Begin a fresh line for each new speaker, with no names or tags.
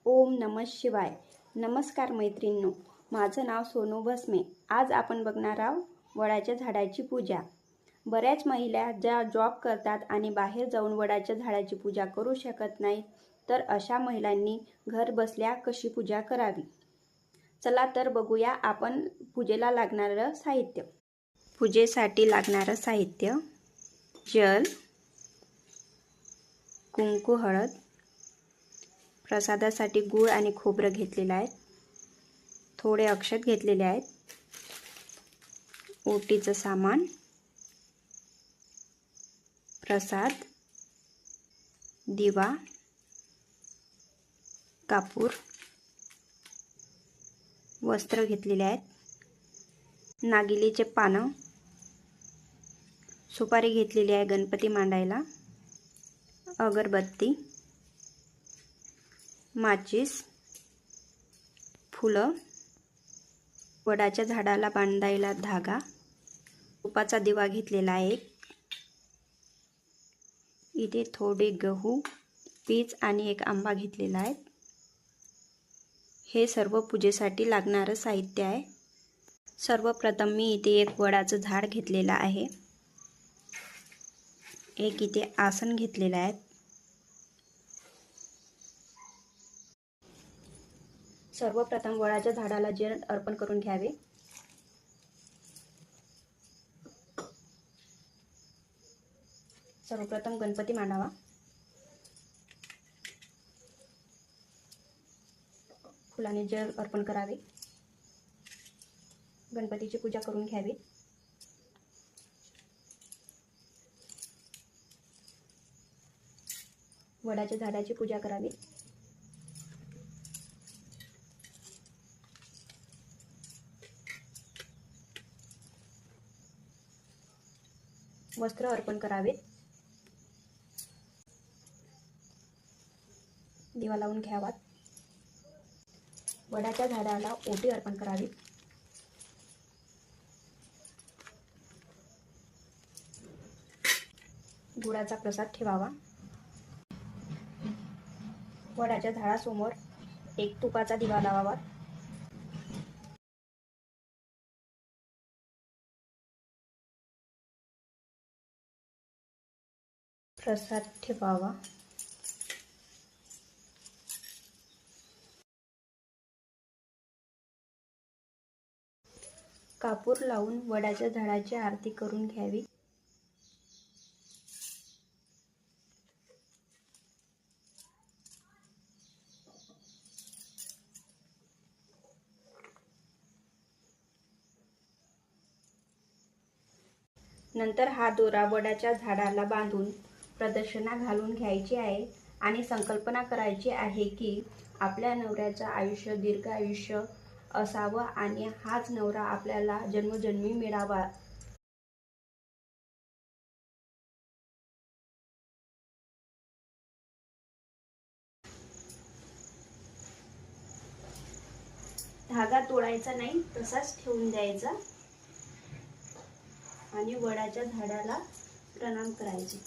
ओम नमः शिवाय. नमस्कार मैत्रिणींनो, माझं नाव सोनू भस्मे. आज आपण बघणार आहोत वडाच्या झाडाची पूजा. बऱ्याच महिला ज्या जॉब करतात आणि बाहेर जाऊन वडाच्या झाडाची पूजा करू शकत नाहीत, तर अशा महिलांनी घर बसल्या कशी पूजा करावी. चला तर बघूया आपण पूजेला लागणारं साहित्य. पूजेसाठी लागणारं साहित्य: जल, कुंकू, हळद, प्रसादासाठी गूळ आणि खोबरं घेतलेलं आहे, थोडे अक्षत घेतलेले आहेत, ओटीचं सामान, प्रसाद, दिवा, कापूर, वस्त्र घेतलेले आहेत, नागिलीचे पानं, सुपारी घेतलेली आहे गणपती मांडायला, अगरबत्ती, माचीस, फुलं, वडाच्या झाडाला बांधायला धागा, तुपाचा दिवा घेतलेला आहे. इथे थोडे गहू, पीच आणि एक आंबा घेतलेला आहे. हे सर्व पूजेसाठी लागणारं साहित्य आहे. सर्वप्रथम मी इथे एक वडाचं झाड घेतलेलं आहे. एक इथे आसन घेतलेलं आहे. सर्वप्रथम वडाच्या झाडाला जल अर्पण करून घ्यावे. सर्वप्रथम गणपती मांडावा. फुलाने जल अर्पण करावे. गणपतीची पूजा करून घ्यावी. वडाच्या झाडाची पूजा करावी. वस्त्र अर्पण करावे. दिवा लावून घ्यावा. वडाच्या झाडाला ओटी अर्पण करावी. गुळाचा प्रसाद ठेवावा. वडाच्या झाडासमोर एक तुपाचा दिवा लावावा. प्रसाद ठेवावा. कापूर लावून वडाच्या झाडाची आरती करून घ्यावी. नंतर हा दोरा वडाच्या झाडाला बांधून प्रदक्षिणा घालून घ्यायची आहे आणि संकल्पना करायची आहे की आपल्या नवऱ्याचं आयुष्य दीर्घ आयुष्य असावं आणि हाच नवरा आपल्याला जन्मोजन्मी मिळावा. धागा तोडायचा नाही, तसाच ठेवून द्यायचा आणि वडाच्या झाडाला प्रणाम करायचे.